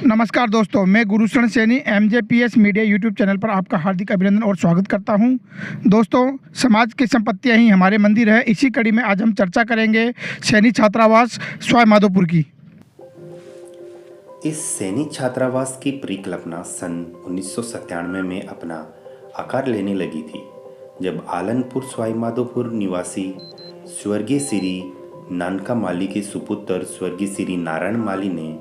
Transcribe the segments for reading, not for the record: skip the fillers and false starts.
नमस्कार दोस्तों, मैं Gursharan Saini MJPS media YouTube channel पर आपका हार्दिक अभिनंदन और स्वागत करता हूं। दोस्तों, समाज की संपत्तियां ही हमारे मंदिर है। इसी कड़ी में आज हम चर्चा करेंगे सैनी छात्रावास सवाई माधोपुर की। इस सैनी छात्रावास की परिकल्पना सन 1997 में अपना आकार लेने लगी थी, जब आलनपुर सवाई माधोपुर निवासी स्वर्गीय श्री नानका माली के सुपुत्र स्वर्गीय श्री नारायण माली ने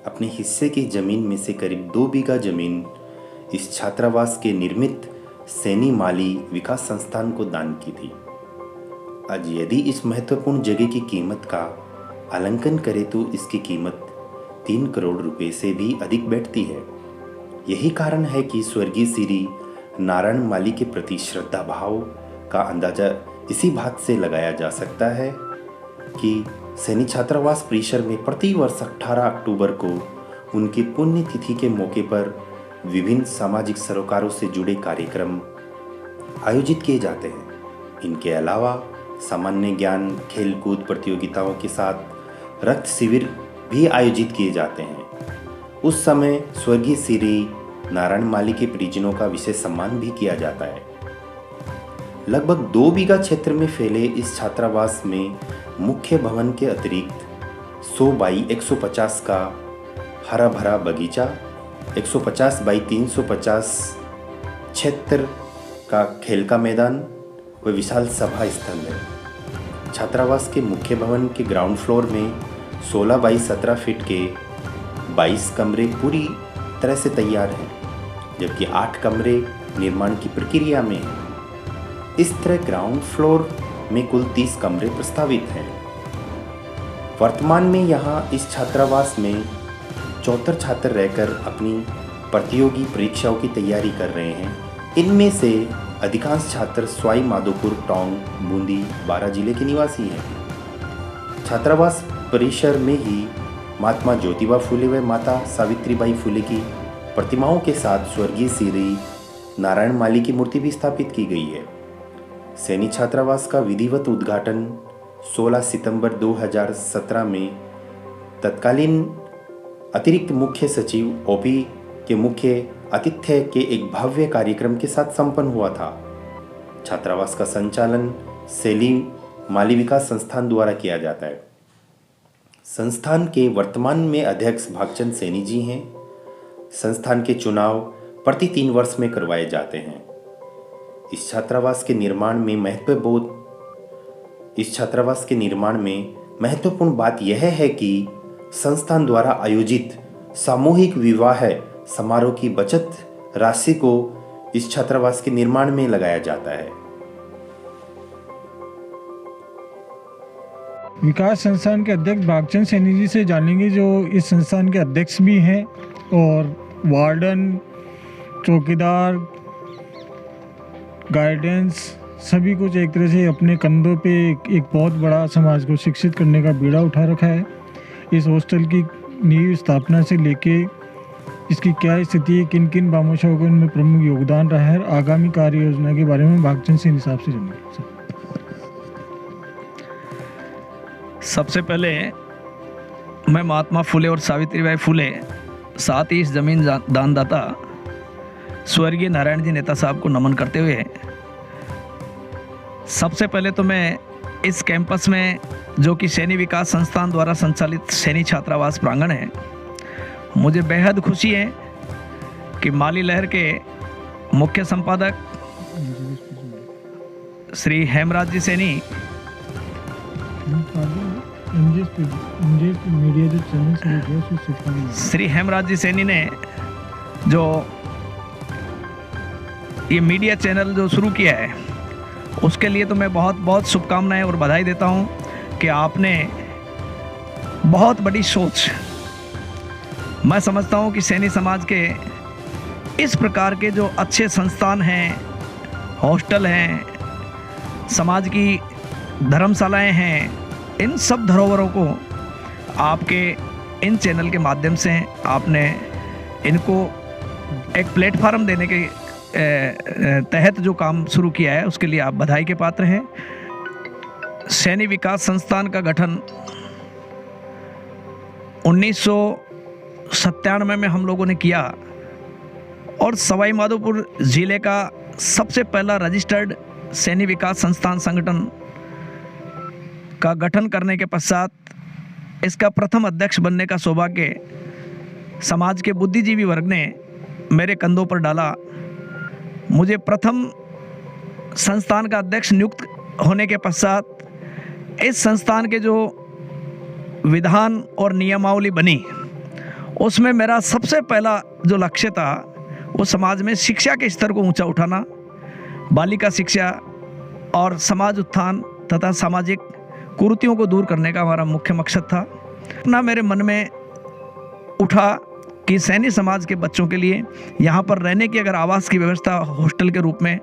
अपने हिस्से की जमीन में से करीब 2 बीघा जमीन इस छात्रावास के निर्मित सैनी माली विकास संस्थान को दान की थी। आज यदि इस महत्वपूर्ण जगह की कीमत का आकलन करें तो इसकी कीमत 3 करोड़ रुपए से भी अधिक बैठती है। यही कारण है कि स्वर्गीय श्री नारायण माली के प्रति श्रद्धा भाव का अंदाजा इसी बात से लगाया जा सकता है कि सैनी छात्रावास परिसर में प्रति वर्ष 18 अक्टूबर को उनकी पुण्यतिथि के मौके पर विभिन्न सामाजिक सरोकारों से जुड़े कार्यक्रम आयोजित किए जाते हैं। इनके अलावा सामान्य ज्ञान, खेलकूद प्रतियोगिताओं के साथ रक्त शिविर भी आयोजित किए जाते हैं। उस समय स्वर्गीय श्री नारायण माली के परिजनों का विशेष सम्मान भी किया जाता है। लगभग 2 बीघा क्षेत्र में फैले इस छात्रावास में मुख्य भवन के अतिरिक्त 100 बाई 150 का हरा भरा बगीचा, 150 बाई 350 क्षेत्र का खेल का मैदान व विशाल सभा स्थल है। छात्रावास के मुख्य भवन के ग्राउंड फ्लोर में 16 बाई 17 फीट के 22 कमरे पूरी तरह से तैयार हैं, जबकि 8 कमरे निर्माण की प्रक्रिया में हैं। इस तरह ग्राउंड फ्लोर में कुल 30 कमरे प्रस्तावित हैं। वर्तमान में यहाँ इस छात्रावास में 74 छात्र रहकर अपनी प्रतियोगी परीक्षाओं की तैयारी कर रहे हैं। इनमें से अधिकांश छात्र सवाई माधोपुर, टोंक, बूंदी, बारां जिले के निवासी हैं। छात्रावास परिसर में ही महात्मा ज्योतिबा फुले व माता सावित्रीबाई फुले की प्रतिमाओं के साथ स्वर्गीय श्री नारायण माली की मूर्ति भी स्थापित की गई है। सैनी छात्रावास का विधिवत उद्घाटन 16 सितंबर 2017 में तत्कालीन अतिरिक्त मुख्य सचिव ओपी के मुख्य आतिथ्य के एक भव्य कार्यक्रम के साथ संपन्न हुआ था। छात्रावास का संचालन सैनी माली विकास संस्थान द्वारा किया जाता है। संस्थान के वर्तमान में अध्यक्ष भागचंद सैनी जी हैं। संस्थान के चुनाव प्रति 3 वर्ष में करवाए जाते हैं। इस छात्रावास के निर्माण में महत्वपूर्ण बात यह है कि संस्थान द्वारा आयोजित सामूहिक विवाह समारोह की बचत राशि को इस छात्रावास के निर्माण में लगाया जाता है। विकास संस्थान के अध्यक्ष भागचंद सैनी जी से जानेंगे, जो इस संस्थान के अध्यक्ष भी हैं और वार्डन, चौकीदार, गाइडेंस सभी कुछ एक तरह से अपने कंधों पे एक बहुत बड़ा समाज को शिक्षित करने का बीड़ा उठा रखा है। इस हॉस्टल की नींव स्थापना से लेके इसकी क्या स्थिति है, किन किन बामोशाओं का उनमें प्रमुख योगदान रहा है, आगामी कार्य योजना के बारे में भागचंद सैनी साहब से जानेंगे। सबसे पहले मैं महात्मा फुले और सावित्रीबाई फुले, साथ ही इस जमीन दानदाता स्वर्गीय नारायण जी नेता साहब को नमन करते हुए सबसे पहले तो मैं इस कैंपस में, जो कि सैनी विकास संस्थान द्वारा संचालित सैनी छात्रावास प्रांगण है, मुझे बेहद खुशी है कि माली लहर के मुख्य संपादक श्री हेमराज जी सैनी, श्री हेमराज जी सैनी ने जो ये मीडिया चैनल जो शुरू किया है, उसके लिए तो मैं बहुत बहुत शुभकामनाएं और बधाई देता हूं कि आपने बहुत बड़ी सोच, मैं समझता हूं कि सैनी समाज के इस प्रकार के जो अच्छे संस्थान हैं, हॉस्टल हैं, समाज की धर्मशालाएं हैं, इन सब धरोहरों को आपके इन चैनल के माध्यम से आपने इनको एक प्लेटफार्म देने के तहत जो काम शुरू किया है, उसके लिए आप बधाई के पात्र हैं। सैनी विकास संस्थान का गठन 1997 में हम लोगों ने किया और सवाई माधोपुर ज़िले का सबसे पहला रजिस्टर्ड सैनी विकास संस्थान संगठन का गठन करने के पश्चात इसका प्रथम अध्यक्ष बनने का सौभाग्य समाज के बुद्धिजीवी वर्ग ने मेरे कंधों पर डाला। मुझे प्रथम संस्थान का अध्यक्ष नियुक्त होने के पश्चात इस संस्थान के जो विधान और नियमावली बनी उसमें मेरा सबसे पहला जो लक्ष्य था वो समाज में शिक्षा के स्तर को ऊंचा उठाना, बालिका शिक्षा और समाज उत्थान तथा सामाजिक कुरीतियों को दूर करने का हमारा मुख्य मकसद था। अपना मेरे मन में उठा कि सैनी समाज के बच्चों के लिए यहाँ पर रहने की अगर आवास की व्यवस्था हॉस्टल के रूप में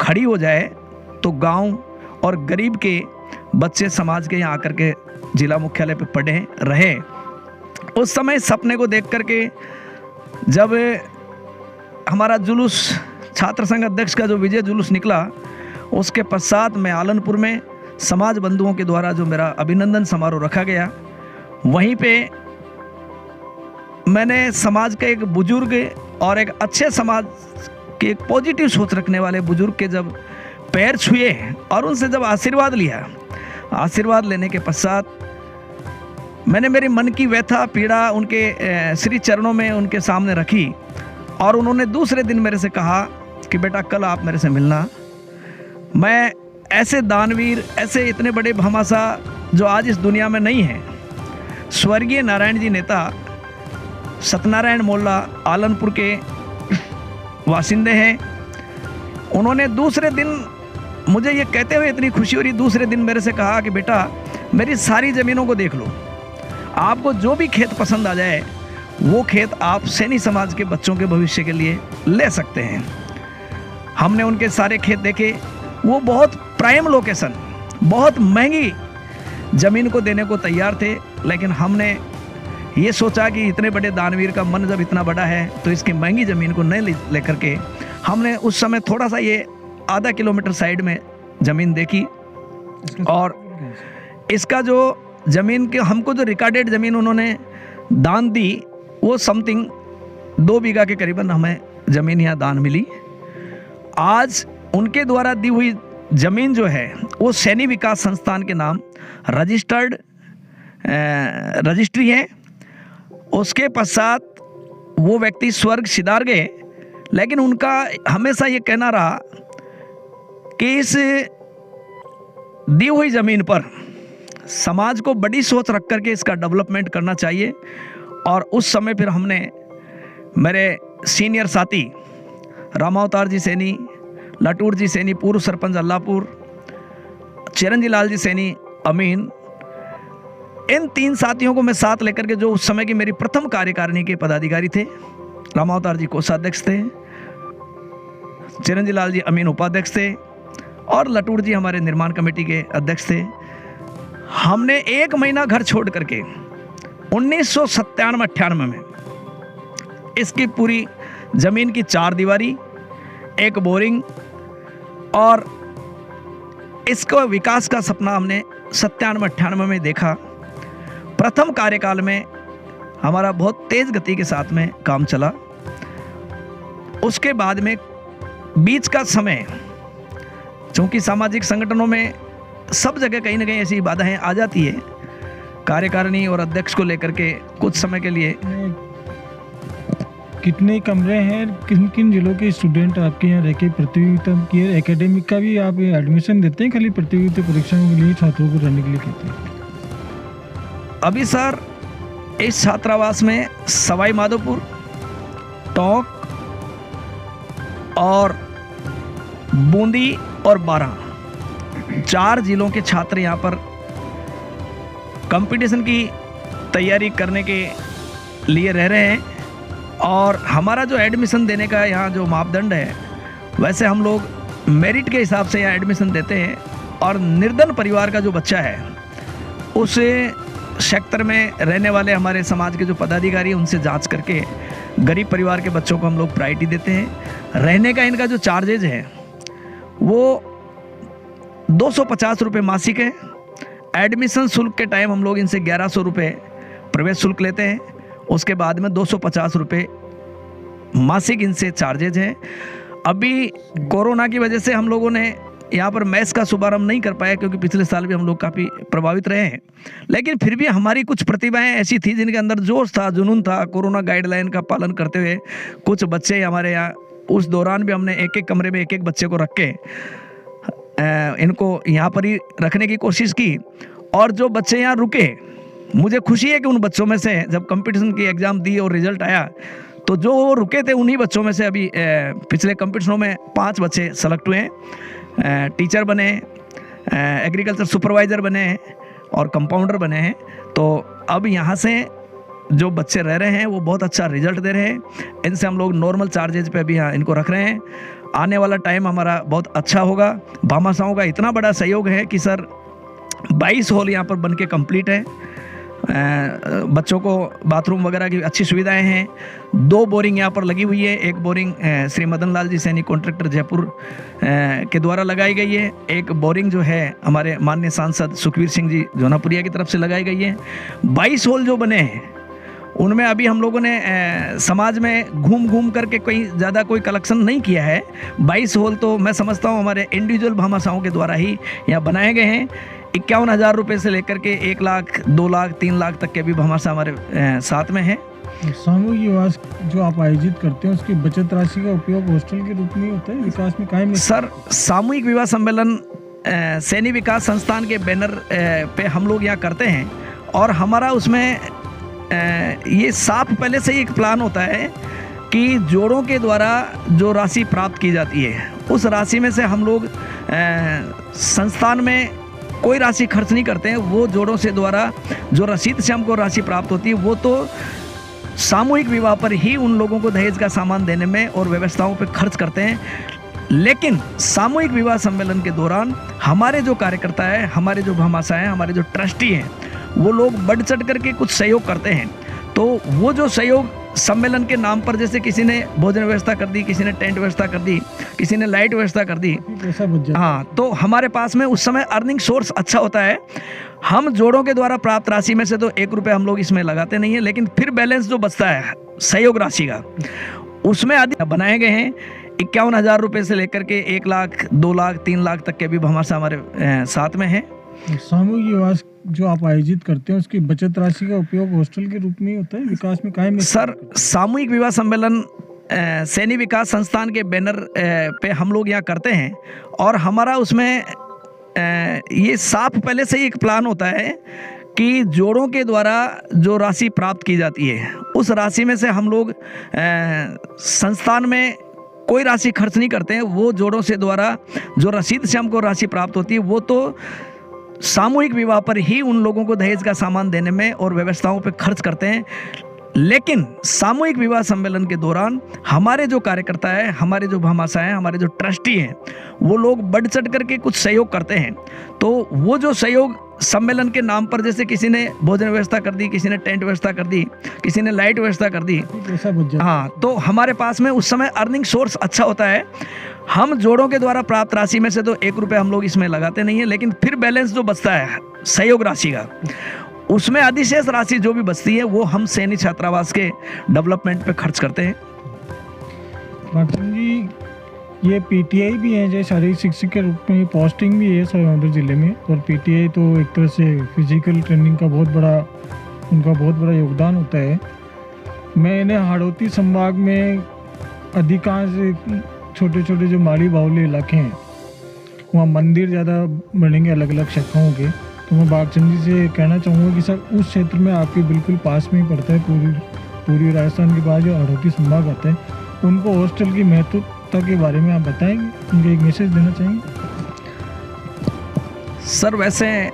खड़ी हो जाए तो गांव और गरीब के बच्चे समाज के यहाँ आकर के जिला मुख्यालय पे पढ़े रहे। उस समय सपने को देख करके जब हमारा जुलूस छात्र संघ अध्यक्ष का जो विजय जुलूस निकला उसके पश्चात मैं आलनपुर में समाज बंधुओं के द्वारा जो मेरा अभिनंदन समारोह रखा गया वहीं पे मैंने समाज के एक बुजुर्ग और एक अच्छे समाज के एक पॉजिटिव सोच रखने वाले बुजुर्ग के जब पैर छुए और उनसे जब आशीर्वाद लिया, आशीर्वाद लेने के पश्चात मैंने मेरे मन की व्यथा पीड़ा उनके श्री चरणों में उनके सामने रखी और उन्होंने दूसरे दिन मेरे से कहा कि बेटा कल आप मेरे से मिलना। मैं ऐसे दानवीर, ऐसे इतने बड़े भामाशाह जो आज इस दुनिया में नहीं हैं, स्वर्गीय नारायण जी नेता सत्यनारायण मोल्ला आलनपुर के वासिंदे हैं। उन्होंने दूसरे दिन मुझे ये कहते हुए इतनी खुशी हो रही, दूसरे दिन मेरे से कहा कि बेटा मेरी सारी ज़मीनों को देख लो, आपको जो भी खेत पसंद आ जाए वो खेत आप सैनी समाज के बच्चों के भविष्य के लिए ले सकते हैं। हमने उनके सारे खेत देखे, वो बहुत प्राइम लोकेशन, बहुत महंगी ज़मीन को देने को तैयार थे, लेकिन हमने ये सोचा कि इतने बड़े दानवीर का मन जब इतना बड़ा है तो इसकी महंगी ज़मीन को नहीं लेकर के हमने उस समय थोड़ा सा ये आधा किलोमीटर साइड में ज़मीन देखी और इसका जो ज़मीन के हमको जो रिकॉर्डेड ज़मीन उन्होंने दान दी वो समथिंग 2 बीघा के करीबन हमें ज़मीन यहाँ दान मिली। आज उनके द्वारा दी हुई ज़मीन जो है वो सैनी विकास संस्थान के नाम रजिस्टर्ड रजिस्ट्री है। उसके पश्चात वो व्यक्ति स्वर्ग सिधार गए, लेकिन उनका हमेशा ये कहना रहा कि इस दी हुई ज़मीन पर समाज को बड़ी सोच रख करके इसका डेवलपमेंट करना चाहिए। और उस समय फिर हमने मेरे सीनियर साथी रामावतार जी सैनी, लाटूर जी सैनी पूर्व सरपंच अल्लाहपुर, चिरंजी लाल जी सैनी अमीन, इन 3 साथियों को मैं साथ लेकर के जो उस समय की मेरी प्रथम कार्यकारिणी के पदाधिकारी थे, रामावतार जी कोषाध्यक्ष थे, चिरंजी लाल जी अमीन उपाध्यक्ष थे और लटूर जी हमारे निर्माण कमेटी के अध्यक्ष थे। हमने 1 महीना घर छोड़ करके 1997-98 में इसकी पूरी ज़मीन की 4 दीवारी, 1 बोरिंग और इसको विकास का सपना हमने 97-98 में देखा। प्रथम कार्यकाल में हमारा बहुत तेज़ गति के साथ में काम चला। उसके बाद में बीच का समय, चूँकि सामाजिक संगठनों में सब जगह कहीं ना कहीं ऐसी बाधाएं आ जाती है, कार्यकारिणी और अध्यक्ष को लेकर के कुछ समय के लिए। कितने कमरे हैं, किन किन जिलों के स्टूडेंट आपके यहाँ रह के प्रतियोगिता की एकेडमिक का भी आप एडमिशन देते हैं, खाली प्रतियोगिता परीक्षाओं के लिए छात्रों को रहने के लिए कहते हैं? अभी सर इस छात्रावास में सवाई माधोपुर, टोंक और बूंदी और 4 जिलों के छात्र यहाँ पर कंपटीशन की तैयारी करने के लिए रह रहे हैं। और हमारा जो एडमिशन देने का यहाँ जो मापदंड है, वैसे हम लोग मेरिट के हिसाब से यहाँ एडमिशन देते हैं और निर्धन परिवार का जो बच्चा है उस सेक्टर में रहने वाले हमारे समाज के जो पदाधिकारी उनसे जांच करके गरीब परिवार के बच्चों को हम लोग प्रायोरिटी देते हैं। रहने का इनका जो चार्जेज है वो 250 रुपये मासिक है। एडमिशन शुल्क के टाइम हम लोग इनसे 1100 रुपये प्रवेश शुल्क लेते हैं उसके बाद में 250 रुपये मासिक इनसे चार्जेज है। अभी कोरोना की वजह से हम लोगों ने यहाँ पर मैस का शुभारंभ नहीं कर पाया, क्योंकि पिछले साल भी हम लोग काफ़ी प्रभावित रहे हैं, लेकिन फिर भी हमारी कुछ प्रतिभाएं ऐसी थी जिनके अंदर जोश था, जुनून था। कोरोना गाइडलाइन का पालन करते हुए कुछ बच्चे हमारे यहाँ, उस दौरान भी हमने एक एक कमरे में एक एक बच्चे को रख के इनको यहाँ पर ही रखने की कोशिश की। और जो बच्चे यहाँ रुके, मुझे खुशी है कि उन बच्चों में से जब कंपटीशन की एग्ज़ाम दी और रिजल्ट आया, तो जो वो रुके थे उन्हीं बच्चों में से अभी पिछले कंपटीशनों में 5 बच्चे सेलेक्ट हुए हैं, टीचर बने, एग्रीकल्चर सुपरवाइज़र बने और कंपाउंडर बने हैं। तो अब यहाँ से जो बच्चे रह रहे हैं वो बहुत अच्छा रिजल्ट दे रहे हैं। इनसे हम लोग नॉर्मल चार्जेज पे अभी यहाँ इनको रख रहे हैं। आने वाला टाइम हमारा बहुत अच्छा होगा। भामाशाहों का इतना बड़ा सहयोग है कि सर 22 हॉल यहाँ पर बन के कम्प्लीट है। बच्चों को बाथरूम वगैरह की अच्छी सुविधाएं हैं। 2 बोरिंग यहाँ पर लगी हुई है। एक बोरिंग श्री मदन लाल जी सैनी कॉन्ट्रैक्टर जयपुर के द्वारा लगाई गई है। एक बोरिंग जो है हमारे माननीय सांसद सुखवीर सिंह जी जौनापुरिया की तरफ से लगाई गई है। 22 हॉल जो बने हैं उनमें अभी हम लोगों ने समाज में घूम घूम करके ज़्यादा कोई कलेक्शन नहीं किया है। 22 हॉल तो मैं समझता हूँ हमारे इंडिविजुअल भामाशाहों के द्वारा ही यहाँ बनाए गए हैं। 51,000 रुपये से लेकर के 1 लाख, 2 लाख, 3 लाख तक के भी भामाशाह हमारे साथ में हैं। सामूहिक विवाह जो आप आयोजित करते हैं उसकी बचत राशि का उपयोग हॉस्टल के रूप में होता है, विकास में कायम? सर, सामूहिक विवाह सम्मेलन सैनी विकास संस्थान के बैनर पे हम लोग यहाँ करते हैं, और हमारा उसमें ये साफ पहले से ही एक प्लान होता है कि जोड़ों के द्वारा जो राशि प्राप्त की जाती है उस राशि में से हम लोग संस्थान में कोई राशि खर्च नहीं करते हैं। वो जोड़ों से द्वारा जो रसीद से हमको राशि प्राप्त होती है वो तो सामूहिक विवाह पर ही उन लोगों को दहेज का सामान देने में और व्यवस्थाओं पर खर्च करते हैं। लेकिन सामूहिक विवाह सम्मेलन के दौरान हमारे जो कार्यकर्ता है, हमारे जो भामाशाह हैं, हमारे जो ट्रस्टी हैं, वो लोग बढ़ चढ़ करके कुछ सहयोग करते हैं। तो वो जो सहयोग सम्मेलन के नाम पर, जैसे किसी ने भोजन व्यवस्था कर दी, किसी ने टेंट व्यवस्था कर दी, किसी ने लाइट व्यवस्था कर दी, हाँ, तो हमारे पास में उस समय अर्निंग सोर्स अच्छा होता है। हम जोड़ों के द्वारा प्राप्त राशि में से तो 1 रुपये हम लोग इसमें लगाते नहीं है, लेकिन फिर बैलेंस जो बचता है सहयोग राशि का, उसमें अधिक बनाए गए हैं। 51,000 रुपये से लेकर के 1 लाख, 2 लाख, 3 लाख तक के भी भामाशाह हमारे साथ में हैं। सामूहिक विवाह जो आप आयोजित करते हैं उसकी बचत राशि का उपयोग हॉस्टल के रूप में होता है, विकास में कायम? सर, सामूहिक विवाह सम्मेलन सैनी विकास संस्थान के बैनर पे हम लोग यहाँ करते हैं, और हमारा उसमें ये साफ पहले से ही एक प्लान होता है कि जोड़ों के द्वारा जो राशि प्राप्त की जाती है उस राशि में से हम लोग संस्थान में कोई राशि खर्च नहीं करते हैं। वो जोड़ों से द्वारा जो रसीद से हमको राशि प्राप्त होती है वो तो सामूहिक विवाह पर ही उन लोगों को दहेज का सामान देने में और व्यवस्थाओं पर खर्च करते हैं। लेकिन सामूहिक विवाह सम्मेलन के दौरान हमारे जो कार्यकर्ता है, हमारे जो भामाशाह हैं, हमारे जो ट्रस्टी हैं, वो लोग बढ़ चढ़ करके कुछ सहयोग करते हैं। तो वो जो सहयोग सम्मेलन के नाम पर, जैसे किसी ने भोजन व्यवस्था कर दी, किसी ने टेंट व्यवस्था कर दी, किसी ने लाइट व्यवस्था कर दी, हाँ, तो हमारे पास में उस समय अर्निंग सोर्स अच्छा होता है। हम जोड़ों के द्वारा प्राप्त राशि में से तो 1 रुपये हम लोग इसमें लगाते नहीं है, लेकिन फिर बैलेंस जो बचता है सहयोग राशि का, उसमें अधिशेष राशि जो भी बचती है वो हम सैनी छात्रावास के डेवलपमेंट पे खर्च करते हैं। राठौर जी, ये पीटीआई भी है, जैसे शारीरिक शिक्षक के रूप में पोस्टिंग भी है सौंदर जिले में, और पीटीआई तो एक तरह से फिजिकल ट्रेनिंग का उनका बहुत बड़ा योगदान होता है। मैंने हाड़ौती संभाग में अधिकांश छोटे छोटे जो माड़ी बाहुल्य इलाके हैं वहाँ मंदिर ज़्यादा बनेंगे अलग अलग शाखाओं के, तो मैं बागचंद जी से कहना चाहूँगा कि सर उस क्षेत्र में आपके बिल्कुल पास में ही पड़ता है, पूरी राजस्थान के बाद जो हाड़ौती संभाग आता है, उनको हॉस्टल की महत्वता के बारे में आप बताएंगे, उनको एक मैसेज देना चाहेंगे? सर, वैसे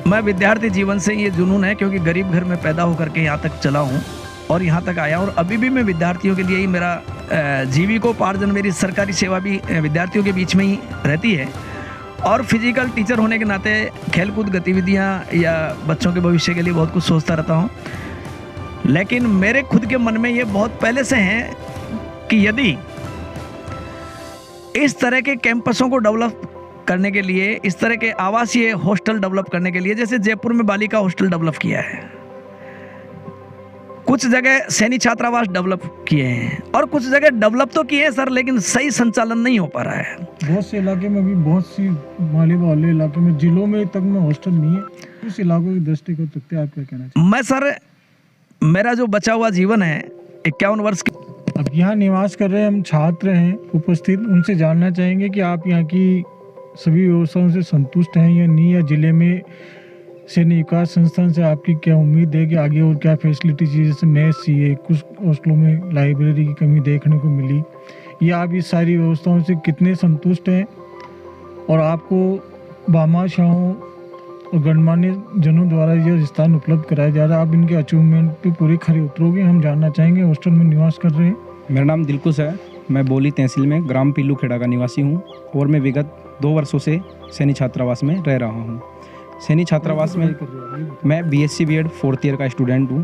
मैं विद्यार्थी जीवन से ये जुनून है, क्योंकि गरीब घर में पैदा होकर के यहाँ तक चला हूँ और यहाँ तक आया, और अभी भी मैं विद्यार्थियों के लिए ही मेरा जीविकोपार्जन, मेरी सरकारी सेवा भी विद्यार्थियों के बीच में ही रहती है। और फिजिकल टीचर होने के नाते खेलकूद गतिविधियाँ या बच्चों के भविष्य के लिए बहुत कुछ सोचता रहता हूँ। लेकिन मेरे खुद के मन में ये बहुत पहले से हैं कि यदि इस तरह के कैंपसों को डेवलप करने के लिए, इस तरह के आवासीय हॉस्टल डेवलप करने के लिए, जैसे जयपुर में बालिका हॉस्टल डेवलप किया है, कुछ जगह सैनिक छात्रावास डेवलप किए हैं और कुछ जगह डेवलप तो किए हैं सर, लेकिन सही संचालन नहीं हो पा रहा है। बहुत से इलाके में भी, बहुत सी माले वाले इलाके में, जिलों में तक में हॉस्टल नहीं है। उस इलाकों की दृष्टि को तकते आप क्या कहना चाहिए? मैं सर, मेरा जो बचा हुआ जीवन है 51 वर्ष की, अब यहाँ निवास कर रहे हम छात्र हैं उपस्थित, उनसे जानना चाहेंगे कि आप यहाँ की सभी व्यवस्थाओं से संतुष्ट हैं या नहीं, या जिले में सैनिक विकास संस्थान से आपकी क्या उम्मीद है कि आगे और क्या फैसिलिटी चाहिए, जैसे मेस चाहिए, कुछ हॉस्टलों में लाइब्रेरी की कमी देखने को मिली, या आप इस सारी व्यवस्थाओं से कितने संतुष्ट हैं और आपको भामाशाहों और गणमान्य जनों द्वारा यह स्थान उपलब्ध कराया जा रहा है, आप इनके अचीवमेंट पे पूरे खरे उतरोगे? हम जानना चाहेंगे। हॉस्टल में निवास कर रहे हैं। मेरा नाम दिलकुश है। मैं बोली तहसील में ग्राम पीलू खेड़ा का निवासी हूँ और मैं विगत 2 वर्षों से सैनिक छात्रावास में रह रहा हूँ। सैनिक छात्रावास में मैं BSc B.Ed 4th ईयर का स्टूडेंट हूँ।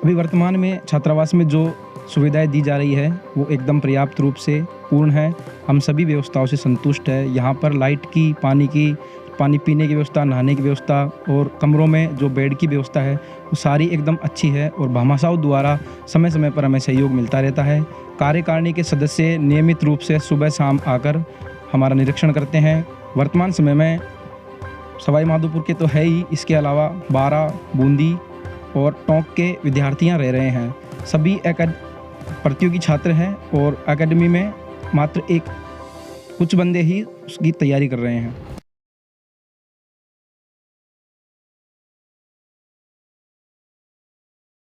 अभी वर्तमान में छात्रावास में जो सुविधाएं दी जा रही है वो एकदम पर्याप्त रूप से पूर्ण है। हम सभी व्यवस्थाओं से संतुष्ट है। यहाँ पर लाइट की, पानी पीने की व्यवस्था, नहाने की व्यवस्था और कमरों में जो बेड की व्यवस्था है वो सारी एकदम अच्छी है और भामाशाहों द्वारा समय समय पर हमें सहयोग मिलता रहता है। कार्यकारिणी के सदस्य नियमित रूप से सुबह शाम आकर हमारा निरीक्षण करते हैं। वर्तमान समय में सवाई माधोपुर के तो है ही, इसके अलावा बारा, बूंदी और टोंक के विद्यार्थियां रह रहे हैं। सभी प्रतियोगी छात्र हैं और एकेडमी में मात्र कुछ बंदे ही उसकी तैयारी कर रहे हैं।